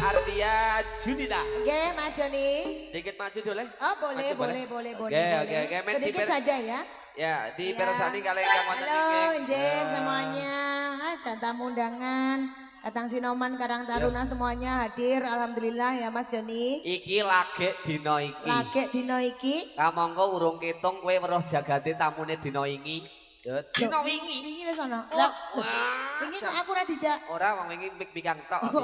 Ardia Junita. Oke, Mas Joni. Sedikit maju dulu. Oh, boleh. Oke. Sedikit saja ya. Ya, di Ya. persani kalian yang wonten Halo, iki. nggih semuanya. Tamu undangan. Katang Sinoman, Karang Taruna semuanya hadir. Alhamdulillah ya Mas Joni. Iki lagek dino iki. Lagek dino iki. Kamangka urung ketung kowe weruh jagate tamune dino iki. Dino wingi. Wingi wis ana. Lah, wingi kok aku ora dijak. ora wong wingi mikang tok. Oh,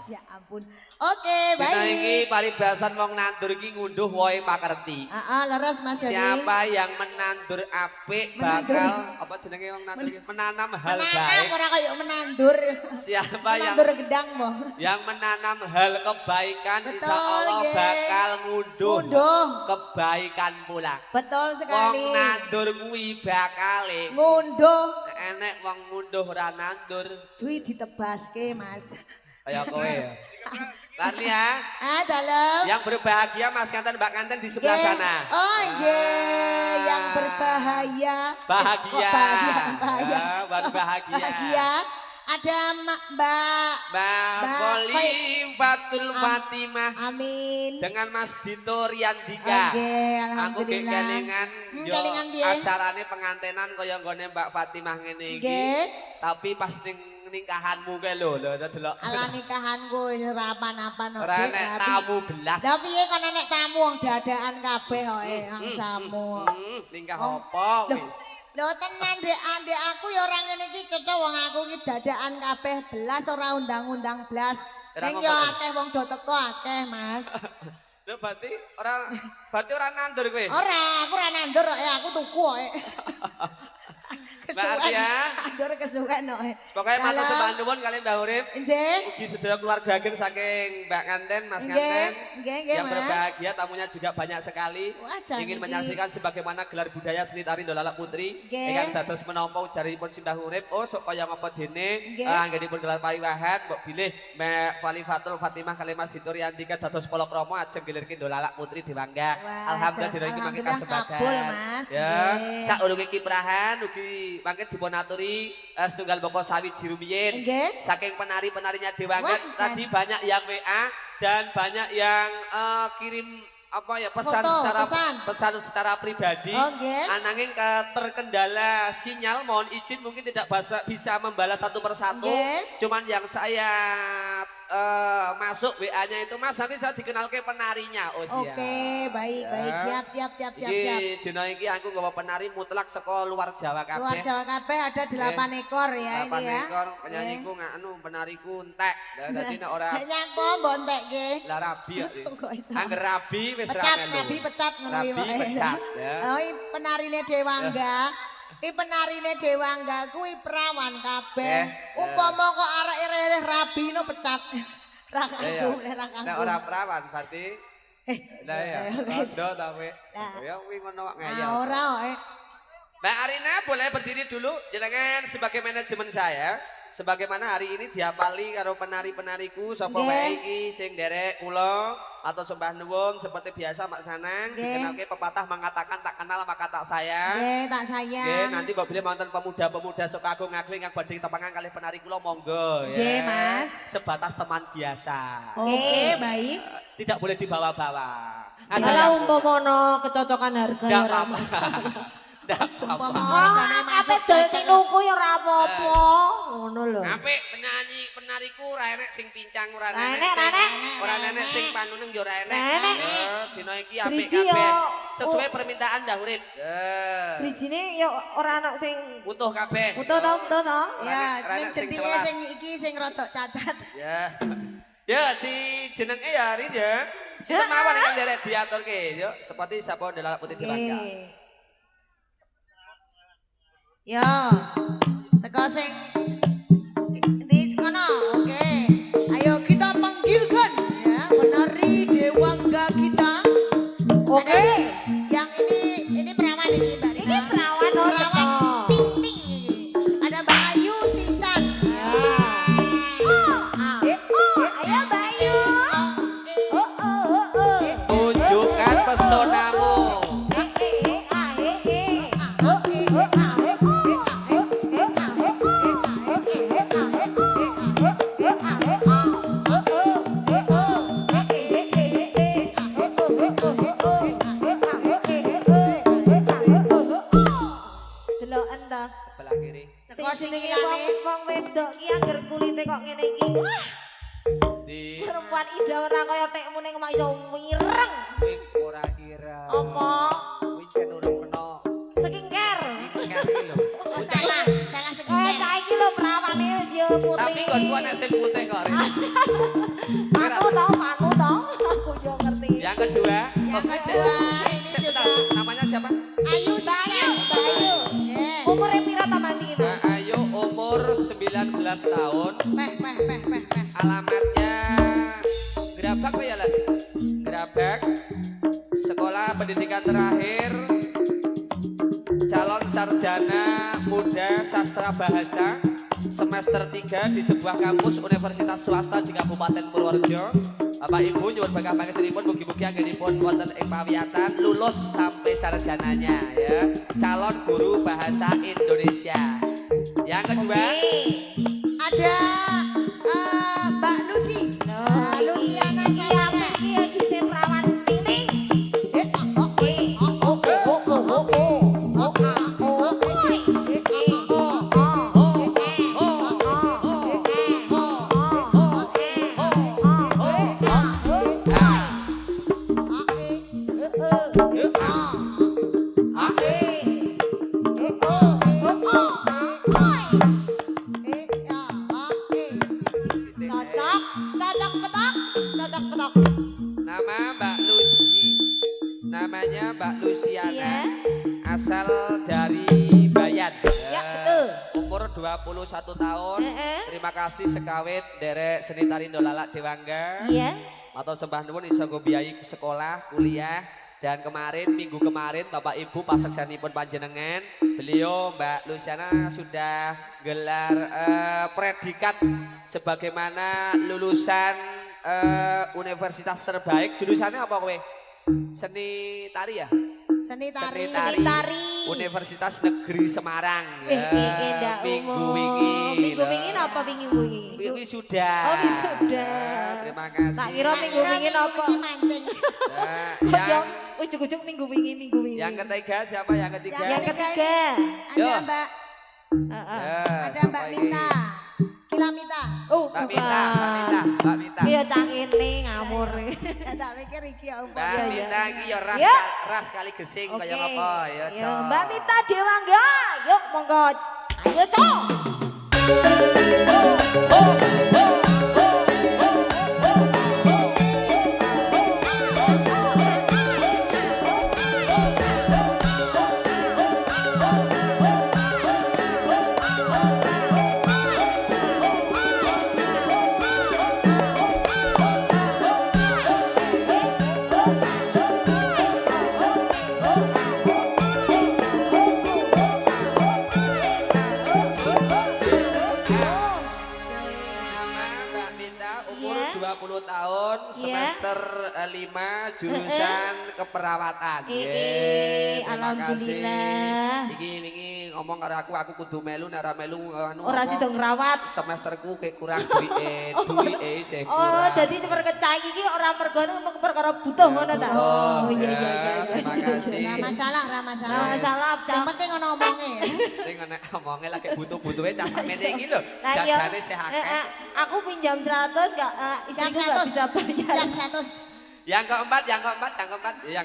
ya ampun. Oke, Dino iki baik. paribasan wong nandur iki ngunduh wohe pakerti. Leres Mas Joni. Siapa yang menandur apik bakal apa jenenge wong nandur iki? Menanam hal Menanam baik. ora kayak menandur. Siapa yang Menandur gedang mo. yang menanam hal kebaikan Betul, insya Allah nggih. bakal ngunduh kebaikan pula. Betul Wong sekali. nandur kuwi bakale Ngunduh enek wong ngunduh ora nandur duit ditebaske Mas. kaya kowe ya. Lan ya, Dalam. yang berbahagia Mas Kanten Mbak Kanten di sebelah Nggih. sana. Oh nggih, yang berbahaya. Bahagia. Kok bahagia. Ya, baru bahagia. Bahagia. Ada Mbak. Mbak Poli Fatul Fatimah Amin. dengan Mas Dito Riandika. Oke, Aku alhamdulillah. kelingan yo Kelingan piye? acarane pengantenan kaya nggone Mbak Fatimah ngene iki. Nggih. Tapi pas ning nikahanmu kae lho delok. Ala nikahanku ini ora apa-apa no. Ora nek tamu belas. Lah piye kon nek tamu wong dadaan kabeh kok angsamu. Nikah Oh, apa kuwi? Lho tenan Dek aku ya ora ngene iki cetha wong aku iki dadaan kabeh belas ora undang-undang blas. Ora Ning yo ngomong. akeh wong do teko akeh, Mas. Lho berarti ora nandur kowe. Ora, aku ora nandur kok aku tuku kok. Mbak Ardia. Nandur kesuwen kok. Pokoknya matur Dalam. sembah nuwun kalian Mbak Urip. Nggih. Ugi sedaya keluarga ageng saking Mbak Kanten, Mas Nggih, Kanten. nggih, Yang Mas. berbahagia tamunya juga banyak sekali. Wah, jangan Ingin iki. menyaksikan sebagaimana gelar budaya seni tari Dolalak Putri. Nggih. Ingkang dados menampa ujaripun Simbah Urip. Oh sok kaya ngapa dene Nggih. anggenipun gelar pariwahan mbok bilih Mbak Fali Fatul Fatimah kali Mas Dito Riandika dados palakrama ajeng gilirke Dolalak Putri Dewangga. Wah, Alhamdulillah dina iki mangke alhamdulillah kasebadan. kabul, Mas. Ya, Nggih. saurunge kiprahan ugi mangke dipunaturi setunggal boko sawi jirumiyin. Nggih. Saking penari-penarinya Dewangga Wah, tadi banyak yang WA dan banyak yang kirim apa ya pesan Foto, pesan secara pribadi. Nggih. Ananging terkendala sinyal mohon izin mungkin tidak bisa membalas satu persatu. Nggih. Cuman yang saya masuk WA-nya itu Mas nanti saya dikenal ke penarinya. Oh siap. Oke, baik, Ya. siap. Iki dina iki aku nggawa penari mutlak saka luar Jawa kabeh. Luar Jawa kabeh ada 8 ekor ya ini ya. Ekor penyanyiku penariku entek. Dadi nek ora Nyapa mbontekke. lah rabi ya. Kok iso? Angger rabi wis ra Pecat, melu. nabi pecat ngono Rabi iki pokoke. pecat ya. Oh, iki penarine Dewangga. Iki penarine Dewangga kuwi perawan kabeh. Umpama kok arek ireh rabi no pecat. Ra Iya. kanggo, ra kanggo. Nek ora perawan berarti lah ya, rondo ta kowe. Lah. Ya kuwi ngono kok Ah, ngeyel. ora kok. Mbak Arina boleh berdiri dulu jenengan sebagai manajemen saya. Sebagaimana hari ini diapali karo penari-penariku sapa Nggih. wae iki sing nderek kula atau sembah nuwun seperti biasa Mak Sanang Nggih. dikenalke pepatah mengatakan tak kenal maka tak sayang. Nggih, tak Nggih, sayang. nanti apabila wonten pemuda-pemuda sok agung ngagling yang badhe tepangan kalih penari kula monggo ya. Nggih, Mas. Sebatas teman biasa. Oke, baik. Tidak boleh dibawa-bawa. Ada Kalau yang umpama kececokan harga Nggak ya ora apa-apa. masalah. Nggak apa-apa. Umpama Ora regane masuk kabeh dol cocok. tuku ya ora apa-apa. Ngono lho. Apik penyanyi penariku ora enek sing pincang ora Ra enek enek, sing ra enek. ora enek sing panuneng yo ora enek. Ra enek. Dina iki apik Driji kabeh. yo, Sesuai permintaan dah urip. Brijine ya ora ana sing Utuh kabeh. utuh to, utuh to. Ya, Ora ning enek sing jendike sewelas. sing iki sing rodok cacat. Ya. Ya, si jenenge ya hari ya. Sinten mawon ingkang derek diaturke yo seperti sapa Dolalak Putri Dewangga. Nggih. Yo. Seko sing di kono. Oke. Ayo kita panggilkan ya penari Dewangga kita. Oke. Yang ini perawan ini Mbak Rina. Ini perawan oh, Perawan betul. ting-ting ini. Ada Mbak Ayu Sisan. Ya. Ayo Bayu. Tunjukkan pesonamu. kok ngene iki. Wah, Di perempuan ida ora kaya tekmu ning mak iso mireng. kuwi ora kira. Apa? Kuwi jan urung kena. Skincare. Iki iki lho. Oh, salah Kayak sekitar. saiki lho perawane wis yo putih. Tapi nggonku anak sing putih kok. Rin. Manu toh, aku yo ngerti. Yang kedua, Yang kedua ini sebentar, juga namanya siapa? Ayu Bayu, Bayu. Bayu. Eh, Umure pira ta Mas iki, Mas? Ayu umur 19 tahun. peh. Alamatnya Gerabak apa ya lah? Gerabak. Sekolah pendidikan terakhir calon sarjana muda sastra bahasa semester 3 di sebuah kampus universitas swasta di Kabupaten Purworejo. Bapak Ibu nyuwun bakal panjenenganipun mugi-mugi anggenipun wonten ing pawiyatan lulus sampai sarjananya ya. Calon guru bahasa Indonesia. Yang kedua, ada Mbak Lucy. Luciana Sarana. Iki ya iki perawan ini. Cocok petok. nama Mbak Lucy, namanya Mbak Luciana, Iya. asal dari Bayan. Ya, betul. Umur 21 tahun. Heeh. Terima kasih sekawit derek seni tari Ndolala Dewangga. Iya. Matur sembah nuwun iso nggo biayai sekolah, kuliah. Dan minggu kemarin Bapak Ibu pasaksanipun panjenengan, beliau Mbak Luciana sudah gelar predikat sebagaimana lulusan universitas terbaik. Jurusannya apa kowe? Seni tari ya? Seni tari. Seni Tari. Universitas Negeri Semarang. Enggak Minggu wingi. Minggu wingi apa wingi? Wingi sudah. Oh, sudah. Terima kasih. Tak kira minggu wingi apa? mancing. Nah, Yang yang ujug-ujug minggu wingi. yang ketiga siapa yang ketiga? Yang ketiga. Ada Yo. Mbak, Heeh. Ya, ada Mbak siapa Mita. ini? Kilamita. Oh, Mbak Mita. Iya cang ini ngamur. Tak pikir iki ya Mbak Iya, Mita iya. iki ya Ya. ras kali gesing Oke. kaya apa ya, Ya, Cok. Mbak Mita Dewangga. Yuk monggo. Ayo, Cok. Nama Mbak Mita umur Iya. 20 tahun, Iya. semester 5 jurusan keperawatan. Terima alhamdulillah. kasih. Iki ngomong karo aku kudu melu nek ora melu anu Ora apa, sida ngrawat. semesterku kayak kurang duwike sih Oh, kurang. jadi perkecah iki ora mergone perkara butuh ngono ta? Oh, Oh, iya. terima kasih. Ora masalah, ora masalah. Ora masalah, Yang Cak. penting ono omonge. Sing nek omongnya lagi butuh-butuhe cah samene iki lho. Lah iya. Jajane sih akeh. Aku pinjam 100 enggak Siap istriku enggak 100. bisa bayar. Siap 100. Yang keempat siapa? Ya.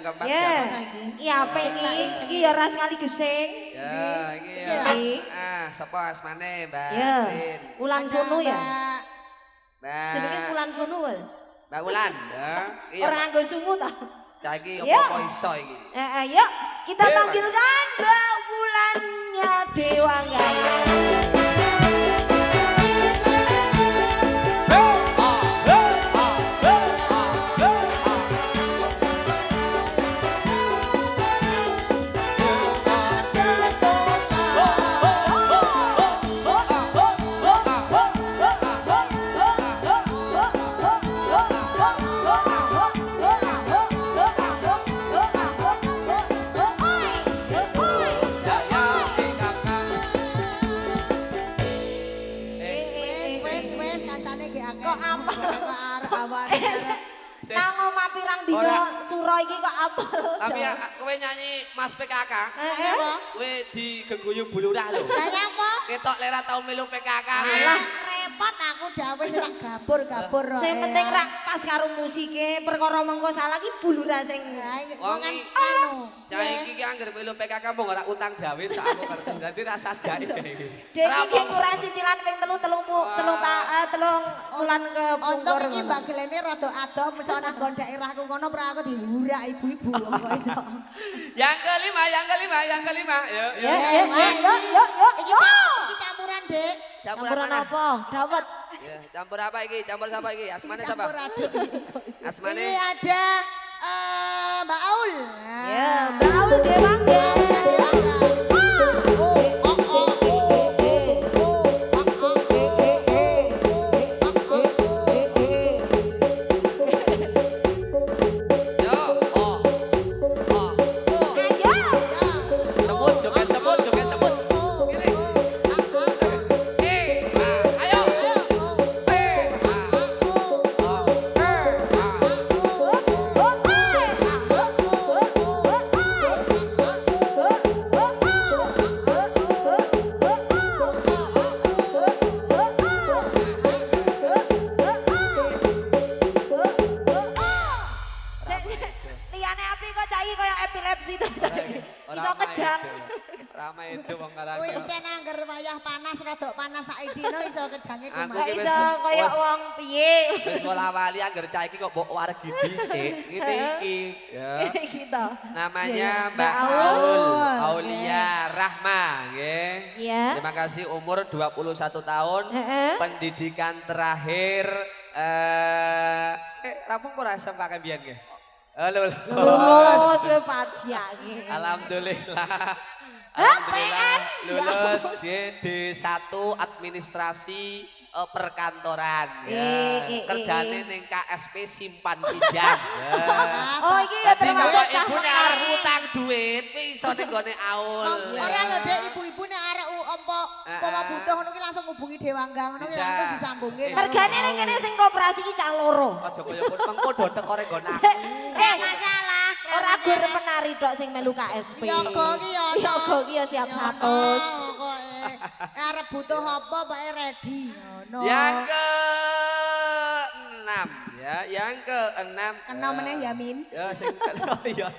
Foto iki. Iya, apa iki? Iki ya ras kali gesing. Ya, iki Iki ya. ya. Sapa asmane, Mbak Ya. Lin? Ulan Ada sono ya. Mbak. Jenenge Ulan sono wal. Mbak Ulan, ya. Iya, Ora nganggo sungu ta? saiki Ya. opo iso iki? Yuk kita Dewangga. panggilkan Mbak Wulannya Dewangga. Wes kancane ge akeh. Kok apal? Kok arek awane arek. Nang omah pirang dina Ora. suro iki kok apel. Tapi ya, kowe nyanyi Mas PKK, Apa? kowe digeguyub bulurah lho. Lah nyapa? Ketok lera tau melu PKK. Alah, repot aku dawes ora gabur-gabur. Sing penting rak pas karo musike, perkara mengko salah ki bulura sing Wong kan anu. Cah iki ki anggere melu PKK mung ora utang gawe sak aku ngerti. Dadi rasa jake iki. Dek iki kurang cicilan ping 3 bulan ke Untung iki Mbak Glene rada adoh meso nang nggon daerahku kono pra aku dihurak ibu-ibu kok iso. Yang kelima. Yuk. Iki campuran, Dek. Campuran apa? Dawet. Ya, campur apa iki? Campur siapa iki? Asmane siapa? Campur aduk. Asmane. Ini ada Mbak Aul. Ya, Baul Dewangga. Yo. Ayo. Semut, joget semut. Pilih. Ayo. Liyane api kok cai koyo epilepsi to. Iso kejang. Rama itu wong karang. Kuwi encen angger wayah panas rodok panas saidino iso kejange Aku kumat. ki Iso koyo wong piye. Wis wala-wali angger cah iki kok mbok wargi dhisik. Ngene iki. Ya. Gitu. Namanya Mbak Mbak Aul. Aul Aulia Rahma, nggih. Iya. Terima kasih umur 21 tahun. Heeh. Pendidikan terakhir rampung ora SMK Kembian nggih. Halo. Lulus we padhake. Alhamdulillah. Alhamdulillah lulus nggih D1 administrasi perkantoran. Ya. Kerjane ning KSP simpan pinjam. Ya. Oh iki ya Dadi termasuk kok cah ibune arep utang duit kuwi iso ning gone Aul. Ora lho Dek, ibu-ibu nek arek umpama butuh ngono ki langsung hubungi Dewangga ngono ki Bisa. langsung disambungke. Regane ning kene sing koperasi ki cah loro. Aja kaya mengko do teko rek nggon aku. masalah. Ora gur penari tok sing melu KSP. Yoga ki ya ono. Yoga ki ya siap 100. Arep butuh apa pokoke ready ngono. Yang ke-6 ya, yang ke-6. Kena meneh ya Min. Ya sing oh iya.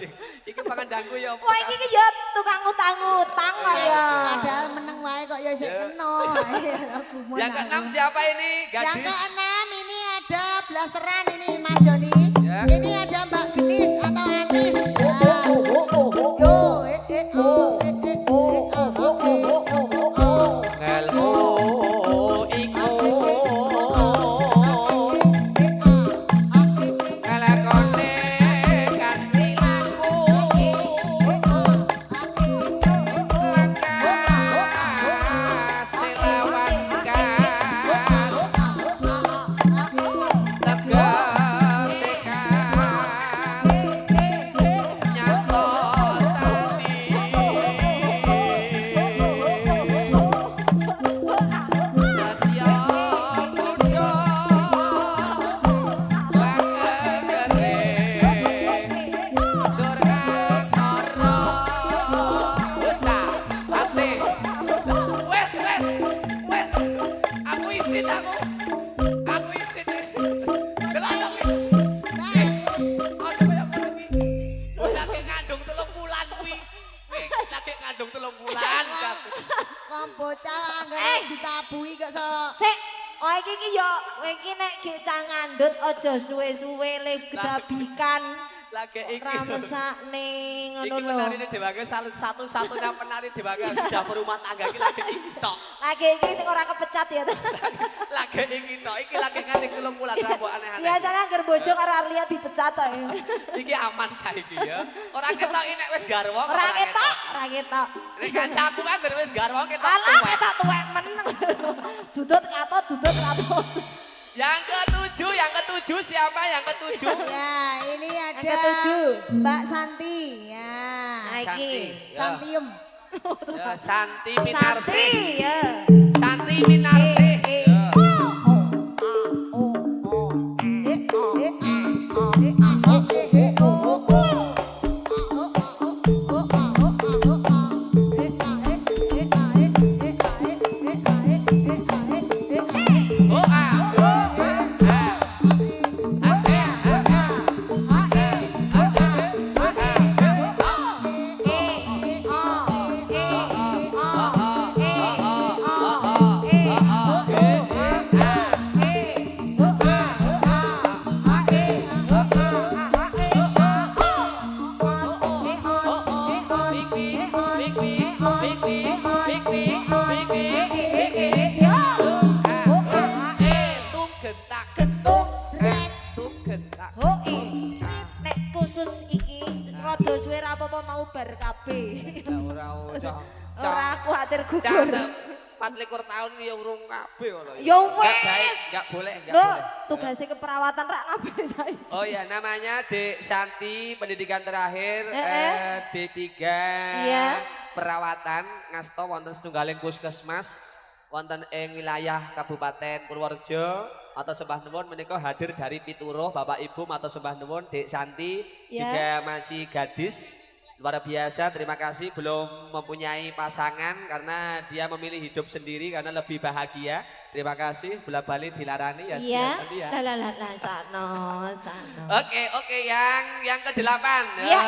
Iki pangandangku ya apa? Wah iki ki ya tukang utang-utang kok ya. Padahal meneng wae kok ya sik kena. Aku mau Yang ke-6 siapa ini? Yang Gadis. keenam ini ada blasteran ini Mas Joni. Ya. Ini ada Mbak Genis atau Anis. Ya. Yo, Ngelmu iku ngelakone kanthi laku langkah selawan gas tegas sekas nyantos sati Satya Buddha Bakegere Durgakara Usa asih wes aku isin delok aku kaya ngono kuwi lagi ngandung 3 bulan kuwi lagi ngandung 3 bulan kan Wong bocah anggere ditabuhi kok so. Sik, oh iki ki ya kowe iki nek gek cah ngandut aja suwe-suwe le gedabikan. lagi iki Ora mesakne ngono iki lho. penari Dewangga satu-satunya penari Dewangga sudah berumah tangga iki lagi iki tok Lagi iki sing ora kepecat ya. lagi iki tok iki lagi ngandung 3 bulan rambut aneh-aneh Biasanya anggar bojo karo Arlia dipecat tok. iki aman kae iki ya ora ketok nek wis garwa kok Ora ketok, ora ketok. nek kancaku kan wis garwa ketok Alah tuwek. ketok tuwek men. Dudut katot. Yang ketujuh siapa yang ketujuh? Ya, ini ada Yang ketujuh. Mbak Santi. Ya. Iki. Ya. Santium. Ya, Santi Minarsih. Santi ya. Santi Minarsih. Ya. Oh nek khusus iki rada suwe ra apa-apa mau bar kabeh. Ora udah. Ora kuwatir gugur. Catet 24 tahun ki ya urung kabeh ngono. Ya Enggak baik, wis. enggak boleh, enggak Loh, boleh. tugasnya keperawatan rak kabeh saiki. Oh ya, namanya Dek Santi, pendidikan terakhir D3 Iya. perawatan ngasta wonten setunggaling puskesmas wonten ing wilayah Kabupaten Purworejo. Atau sembah nuwun menika hadir dari Pituruh Bapak Ibu atau sembah nuwun Dek Santi Ya. juga masih gadis. Luar biasa, terima kasih belum mempunyai pasangan karena dia memilih hidup sendiri karena lebih bahagia. Terima kasih, bola-balik dilarani ya. Iya. Santi ya. Lah sano. Oke, yang ke-8. Iya.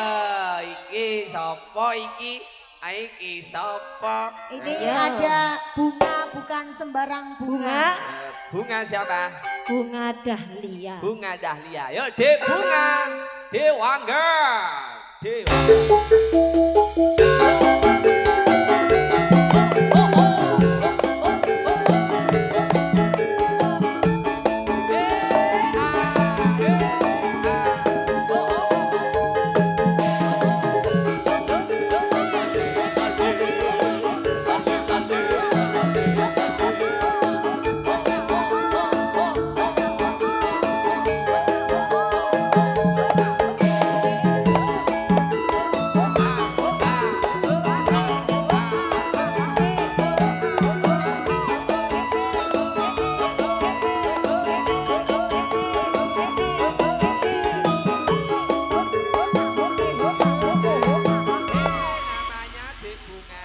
Iki sapa iki? Iki sapa? Ini Ya. ada bunga bukan sembarang bunga. Bunga siapa? Bunga dahlia. Bunga Dahlia. Yuk, Dek Bunga Dewangga. Dewangga. Namanya Dek Bunga.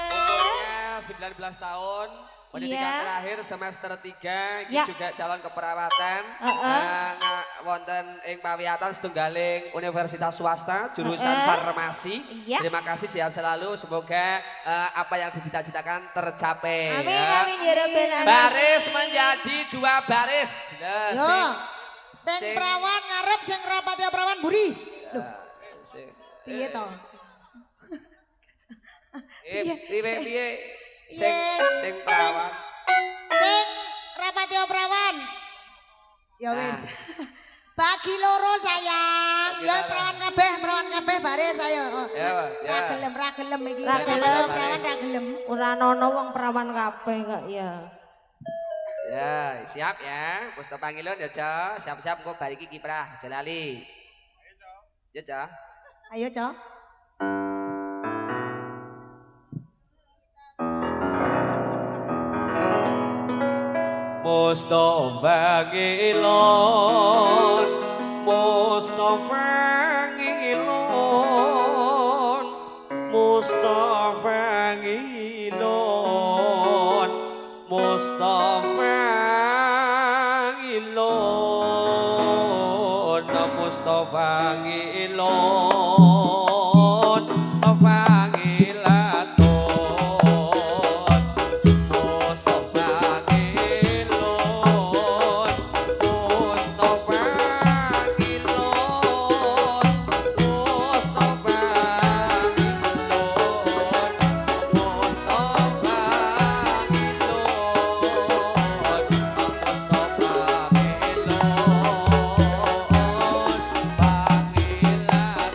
Umurnya 19 tahun. Pendidikan Iya. terakhir semester 3, ini Ya. juga calon keperawatan. Wonten ing pawiatan setunggaling universitas swasta jurusan farmasi. Iya. Terima kasih, sehat selalu. Semoga apa yang dicita-citakan tercapai. Amin ya. amin ya rabbal alamin. Baris menjadi 2 baris. Nah, Yo, sing sing- perawan ngarep sing rapat ya perawan buri. Piye to? Piye? Piye? Sing perawan. Sing rapat ya perawan. Ya wis. Bagi loro sayang. Bagi Ya loro. perawan kabeh baris ayo. Ya, Ra gelem iki. Ra Rapat gelem. ya perawan ra gelem. Ora ono wong perawan kabeh kok ya. Ya, siap ya. Pusta pangilon ya, Ca. Siap-siap kok bari iki kiprah, aja lali. Ya, Ca. Ayo, Cok. Mustafa ngilon, Mustafa ngilon, Mustafa ngilon, Mustafa ngilon, Mustafa ngilon, pangilaton. Mustafa ngilon, Mustafa ngilon, Mustafa ngilon, Mustafa ngilon, Mustafa ngilon,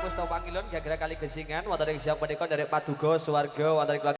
Mustafa Pangilon gara kali gesingan wonten ing siang menika dari Paduga Suwarga wonten ing